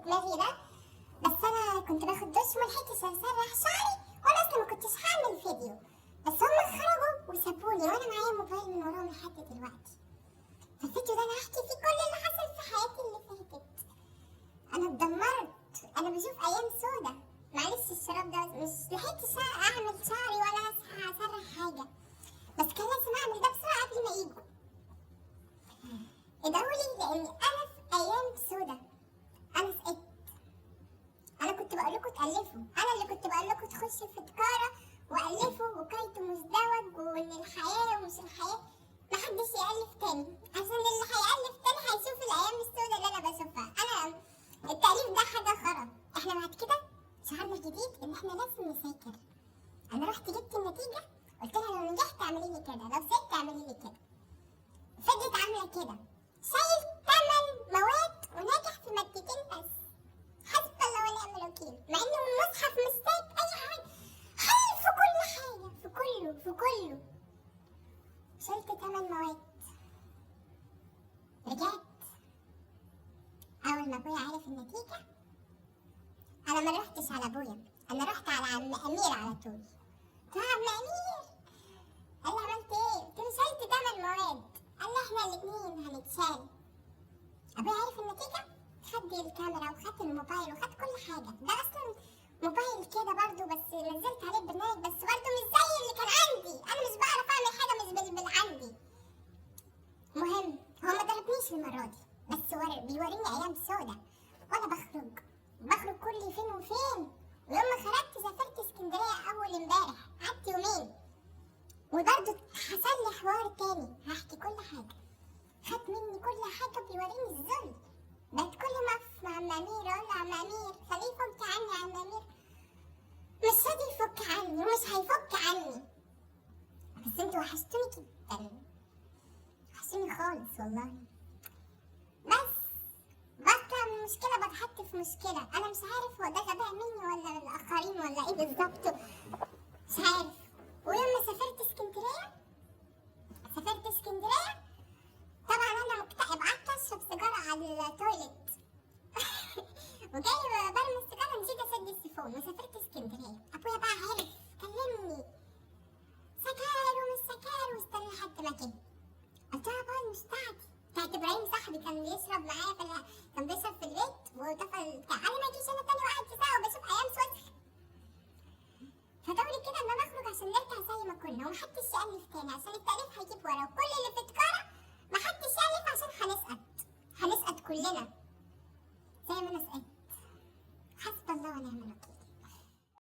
دماغي ده. بس انا كنت باخد دش وملحقتش اسرح شعري، وانا اصلا ما كنتش هعمل فيديو، بس هم خرجوا وسابوني وانا معايا موبايل من وراهم لحد دلوقتي. فالفيديو ده انا هحكي فيه كل اللي حصل في حياتي اللي فاتت. انا اتدمرت، انا بشوف ايام سودا. معلش الشراب ده مش لحقتش اعمل شعري ولا اسرح حاجه، بس كان لازم اعمل ده بسرعه قبل ما يجوا. ادعولي لان انا في ايام سودا انا سقطت. انا كنت بقول لكم تالفوا، انا اللي كنت بقول لكم تخشوا في تجاره والفوا وكايتوا مزدوج وان الحياه ومش الحياه. محدش يالف تاني، عشان اللي هيالف تاني هيشوف الايام السودا اللي انا بشوفها. انا التاليف ده حاجه خرا. احنا بعد كده شعارنا الجديد ان احنا لازم نذاكر. انا رحت جبت النتيجه، قلت لها لو نجحت اعملي لي كده، لو سقطت اعملي لي كده. فضلت عامله كده، شايل 8 مواد وناجح في مادتين بس. حسب الله ونعم الوكيل، مع انه المصحف مش سايب اي حاجه، حل في كل حاجه، في كله شلت 8 مواد. رجعت اول ما ابويا عرف النتيجه، انا ما رحتش على ابويا، انا رحت على عم امير على طول. قلت له عم امير، قال لي عملت ايه؟ قلت له شلت 8 مواد. قال لي احنا الاثنين هنتشال. ابويا عرف النتيجه، خد الكاميرا وخد الموبايل وخد كل حاجه. ده اصلا موبايل كده برضو، بس نزلت عليه برنامج، بس برضو مش زي اللي كان عندي. انا مش بعرف اعمل حاجه مش بالعندي. المهم هو ما ضربنيش المره دي، بس بيوريني ايام سودا وانا بخرج كل فين وفين. ويوم ما خرجت سافرت اسكندريه اول امبارح، قعدت يومين. وبرضو حصل لي حوار تاني هحكي كل حاجه. خد مني كل حاجه، بيوريني الذل. بقت كل ما اقف مع عم امير اقول له عم امير خليه يفك عني يا عم امير. مش راضي يفك عني ومش هيفك عني. بس انتوا وحشتوني جدا، وحشتوني خالص والله. بس بطلع من مشكله بتحط في مشكله. انا مش عارف هو ده غباء مني ولا الاخرين ولا ايه بالظبط، مش عارف. ويوم ما سافرت اسكندريه طبعا انا مكتئب، قعدت اشرب سيجاره على التويليت وجاي برمي السيجاره نسيت اسد السيفون وسافرت اسكندريه. ابويا بقى عارف، كلمني سكر ومش سكر واستنى لحد ما جه. قلت له بابا مش بتاعت ابراهيم صاحبي كان بيشرب معايا كان بيشرب في البيت وطفى البتاع. انا ما اجيش انا تاني وقعدت ساعه وبشوف ايام سوسخ. فدوري كده ان انا اخرج عشان نرجع زي ما كنا ومحدش يألف تاني، عشان التأليف هيجيب ورا، وكل اللي في تجاره محدش يألف عشان هنسقط كلنا زي ما انا سقطت. حسب الله ونعم الوكيل.